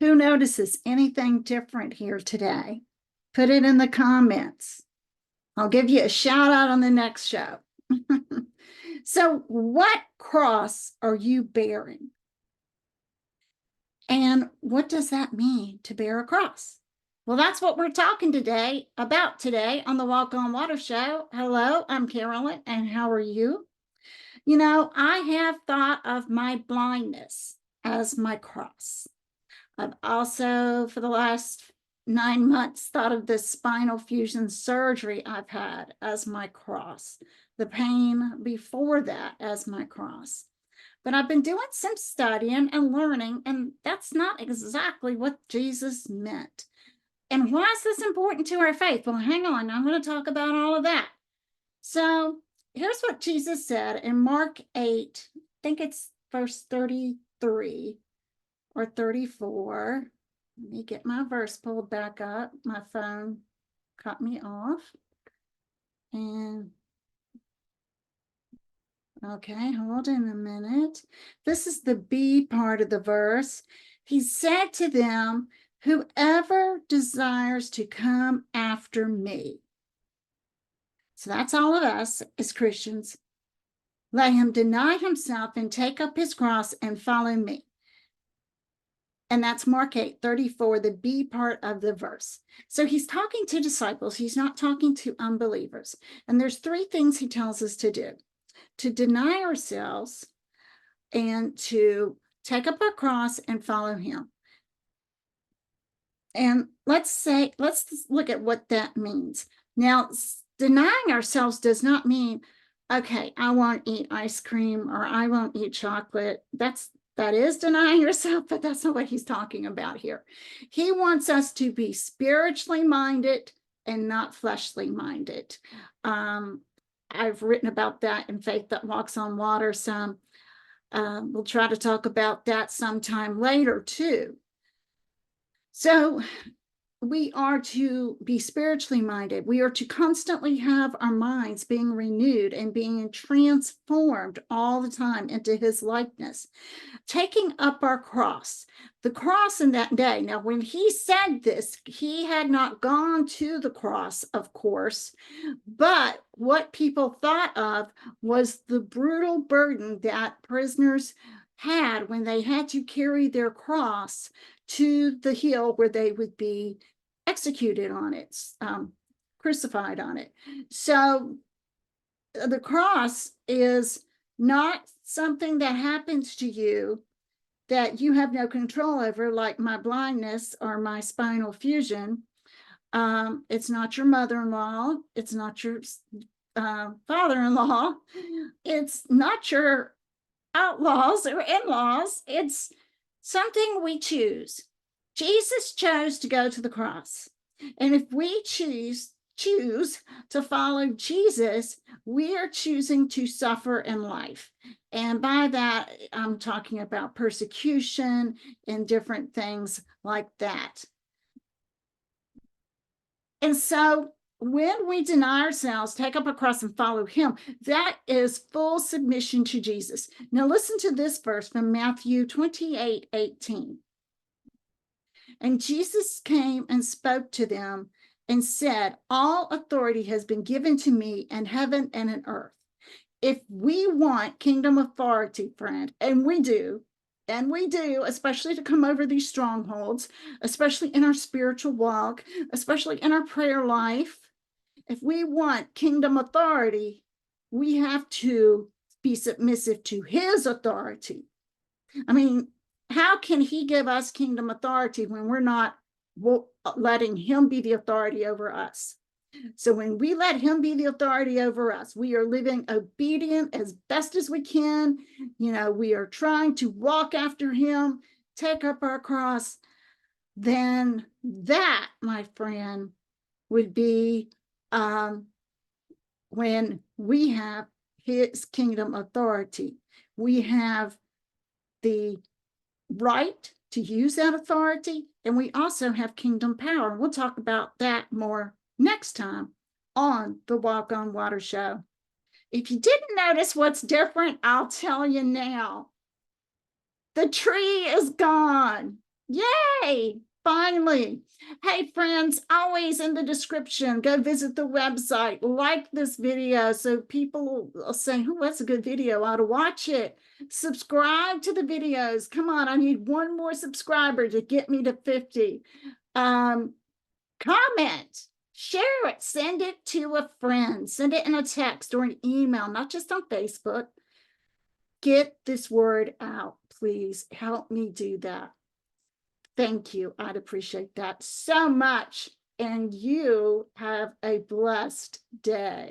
Who notices anything different here today? Put it in the comments. I'll give you a shout out on the next show. So, what cross are you bearing? And what does that mean to bear a cross? Well, that's what we're talking about today on the Walk on Water Show. Hello, I'm Carolyn, and how are you? You know, I have thought of my blindness as my cross. I've also, for the last 9 months, thought of this spinal fusion surgery I've had as my cross, the pain before that as my cross. But I've been doing some studying and learning, and that's not exactly what Jesus meant. And why is this important to our faith? Well, hang on, I'm going to talk about all of that. So here's what Jesus said in Mark 8, I think it's verse 33 or 34. Let me get my verse pulled back up. My phone cut me off. And okay, hold on a minute. This is the B part of the verse. He said to them, whoever desires to come after me. So that's all of us as Christians. Let him deny himself and take up his cross and follow me. And that's Mark 8:34, the B part of the verse. So he's talking to disciples. He's not talking to unbelievers. And there's three things he tells us to do: to deny ourselves and to take up our cross and follow him. And let's look at what that means. Now, denying ourselves does not mean, okay, I won't eat ice cream or I won't eat chocolate. That is denying yourself, but that's not what he's talking about here. He wants us to be spiritually minded and not fleshly minded. I've written about that in Faith That Walks on Water some. We'll try to talk about that sometime later too. So we are to be spiritually minded. We are to constantly have our minds being renewed and being transformed all the time into his likeness. Taking up our cross, the cross in that day. Now, when he said this, he had not gone to the cross, of course, but what people thought of was the brutal burden that prisoners had when they had to carry their cross to the hill where they would be executed on it, crucified on it. So the cross is not something that happens to you that you have no control over, like my blindness or my spinal fusion. It's not your mother-in-law. It's not your father-in-law. It's not your outlaws or in-laws. It's something we choose. Jesus chose to go to the cross. And if we choose to follow Jesus, we are choosing to suffer in life. And by that, I'm talking about persecution and different things like that. And so when we deny ourselves, take up a cross and follow him, that is full submission to Jesus. Now listen to this verse from Matthew 28:18. And Jesus came and spoke to them and said, all authority has been given to me in heaven and in earth. If we want kingdom authority, friend, and we do, especially to come over these strongholds, especially in our spiritual walk, especially in our prayer life, if we want kingdom authority, we have to be submissive to his authority. I mean, how can he give us kingdom authority when we're not letting him be the authority over us? So when we let him be the authority over us, we are living obedient as best as we can. You know, we are trying to walk after him, take up our cross. Then that, my friend, would be when we have his kingdom authority. We have the right to use that authority, and we also have kingdom power. We'll talk about that more next time on the Walk on Water Show. If you didn't notice what's different, I'll tell you now. The tree is gone. Yay! Finally. Hey, friends, always in the description, go visit the website, like this video so people will say, oh, that's a good video. I ought to watch it. Subscribe to the videos. Come on, I need one more subscriber to get me to 50. Comment, share it, send it to a friend, send it in a text or an email, not just on Facebook. Get this word out, please. Help me do that. Thank you. I'd appreciate that so much. And you have a blessed day.